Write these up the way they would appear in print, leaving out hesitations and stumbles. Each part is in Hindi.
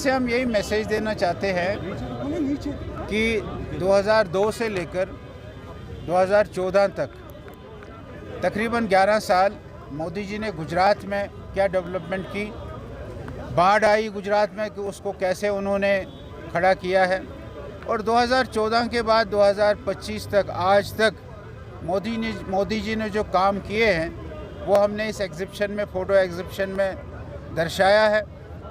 से हम यही मैसेज देना चाहते हैं कि 2002 से लेकर 2014 तक तकरीबन 11 साल मोदी जी ने गुजरात में क्या डेवलपमेंट की, बाढ़ आई गुजरात में कि उसको कैसे उन्होंने खड़ा किया है, और 2014 के बाद 2025 तक आज तक मोदी जी ने जो काम किए हैं वो हमने इस एग्ज़िबिशन में, फ़ोटो एग्ज़िबिशन में दर्शाया है।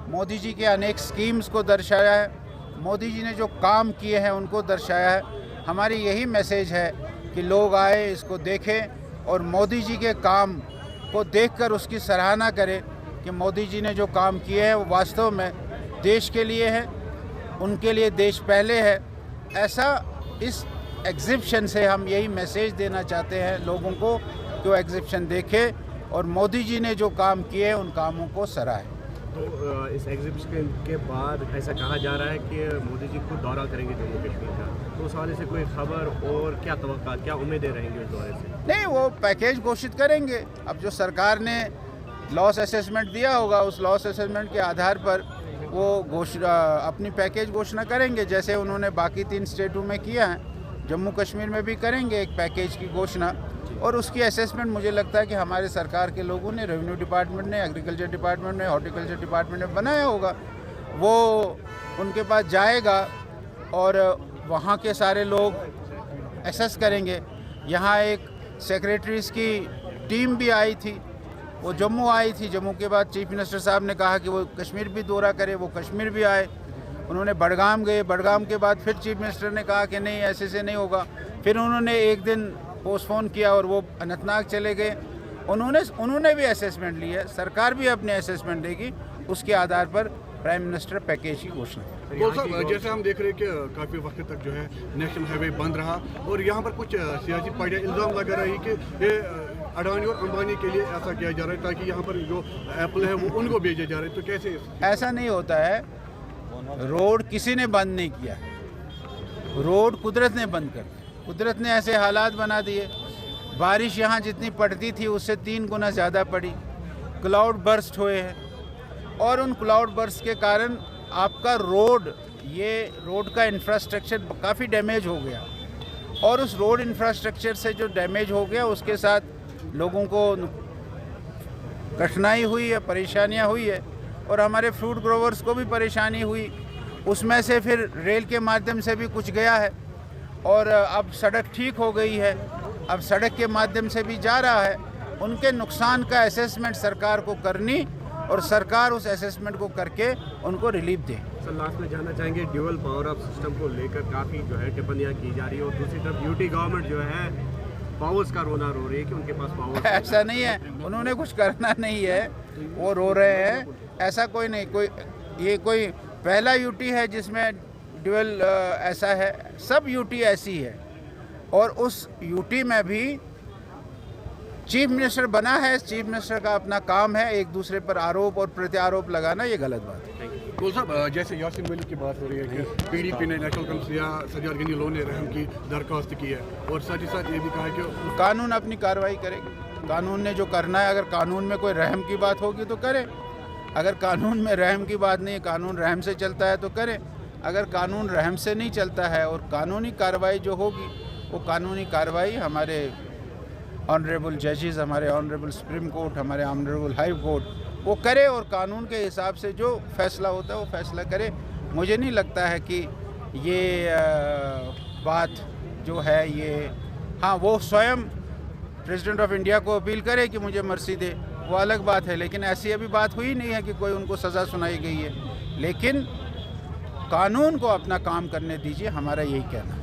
मोदी जी के अनेक स्कीम्स को दर्शाया है, मोदी जी ने जो काम किए हैं उनको दर्शाया है। हमारी यही मैसेज है कि लोग आए, इसको देखें और मोदी जी के काम को देखकर उसकी सराहना करें कि मोदी जी ने जो काम किए हैं वो वास्तव में देश के लिए है, उनके लिए देश पहले है। ऐसा इस एग्ज़िबिशन से हम यही मैसेज देना चाहते हैं लोगों को कि वो एग्ज़िबिशन देखें और मोदी जी ने जो काम किए हैं उन कामों को सराहें। तो इस एग्जीबिशन के बाद ऐसा कहा जा रहा है कि मोदी जी खुद दौरा करेंगे जम्मू कश्मीर का, तो उस हवाले से कोई खबर और क्या तवक्का, क्या उम्मीदें रहेंगी उस दौरे से? नहीं, वो पैकेज घोषित करेंगे। अब जो सरकार ने लॉस असेसमेंट दिया होगा उस लॉस असेसमेंट के आधार पर वो अपनी पैकेज घोषणा करेंगे, जैसे उन्होंने बाकी 3 स्टेटों में किया है, जम्मू कश्मीर में भी करेंगे एक पैकेज की घोषणा। और उसकी असेसमेंट मुझे लगता है कि हमारे सरकार के लोगों ने, रेवेन्यू डिपार्टमेंट ने, एग्रीकल्चर डिपार्टमेंट ने, हॉर्टिकल्चर डिपार्टमेंट ने बनाया होगा, वो उनके पास जाएगा और वहाँ के सारे लोग एसेस करेंगे। यहाँ एक सेक्रेटरीज़ की टीम भी आई थी, वो जम्मू आई थी। जम्मू के बाद चीफ मिनिस्टर साहब ने कहा कि वो कश्मीर भी दौरा करे, वो कश्मीर भी आए। उन्होंने बडगाम गए, बडगाम के बाद फिर चीफ मिनिस्टर ने कहा कि नहीं, ऐसे से नहीं होगा। फिर उन्होंने एक दिन पोस्टपोन किया और वो अनंतनाग चले गए। उन्होंने भी असेसमेंट ली है, सरकार भी अपने असेसमेंट देगी, उसके आधार पर प्राइम मिनिस्टर पैकेज की घोषणा करेंगे। जैसे हम देख रहे हैं कि काफ़ी वक्त तक जो है नेशनल हाईवे बंद रहा और यहाँ पर कुछ सियासी पार्टियाँ इल्ज़ाम लगा रही कि ये अडानी और अंबानी के लिए ऐसा किया जा रहा है ताकि यहाँ पर जो एप्पल है वो उनको भेजे जा रहे हैं, तो कैसे? ऐसा नहीं होता है। रोड किसी ने बंद नहीं किया, रोड कुदरत ने बंद कर दिया। कुदरत ने ऐसे हालात बना दिए, बारिश यहाँ जितनी पड़ती थी उससे 3 गुना ज़्यादा पड़ी, क्लाउड बर्स्ट हुए हैं और उन क्लाउड बर्स्ट के कारण आपका रोड का इंफ्रास्ट्रक्चर काफ़ी डैमेज हो गया, और उस रोड इंफ्रास्ट्रक्चर से जो डैमेज हो गया उसके साथ लोगों को कठिनाई हुई है, परेशानियाँ हुई है, और हमारे फ्रूट ग्रोवर्स को भी परेशानी हुई। उसमें से फिर रेल के माध्यम से भी कुछ गया है और अब सड़क ठीक हो गई है, अब सड़क के माध्यम से भी जा रहा है। उनके नुकसान का असेसमेंट सरकार को करनी और सरकार उस असेसमेंट को करके उनको रिलीफ दे। सर, लास्ट में जानना चाहेंगे, ड्यूअल पावर ऑफ सिस्टम को लेकर काफ़ी जो है टिप्पणियाँ की जा रही है और दूसरी तरफ यूटी गवर्नमेंट जो है पावर्स का रोना रो रही है कि उनके पास पावर ऐसा नहीं है, उन्होंने कुछ करना नहीं है, वो रो रहे हैं। ऐसा कोई नहीं, ये कोई पहला यूटी है जिसमें ड्यूअल ऐसा है, सब यूटी ऐसी है। और उस यूटी में भी चीफ मिनिस्टर बना है, चीफ मिनिस्टर का अपना काम है एक दूसरे पर आरोप और प्रत्यारोप लगाना, ये गलत बात है। तो साहब, जैसे यासीन मलिक की बात हो रही है कि पीडीपी ने नेशनल काउंसिल या सज्जाद गनी लो ने रहम की दरख्वास्त की है और साथ ही साथ ये भी कहा है कि कानून अपनी कार्रवाई करेगी। कानून ने जो करना है, अगर कानून में कोई रहम की बात होगी तो करे, अगर कानून में रहम की बात नहीं है, कानून रहम से चलता है तो करे। अगर कानून रहम से नहीं चलता है और कानूनी कार्रवाई जो होगी वो कानूनी कार्रवाई हमारे ऑनरेबल जजेस, हमारे ऑनरेबल सुप्रीम कोर्ट, हमारे ऑनरेबल हाई कोर्ट वो करे और कानून के हिसाब से जो फैसला होता है वो फैसला करे। मुझे नहीं लगता है कि ये बात जो है ये, हाँ, वो स्वयं प्रेसिडेंट ऑफ इंडिया को अपील करे कि मुझे मर्सी दे, वो अलग बात है, लेकिन ऐसी अभी बात हुई नहीं है कि कोई उनको सज़ा सुनाई गई है। लेकिन कानून को अपना काम करने दीजिए, हमारा यही कहना है।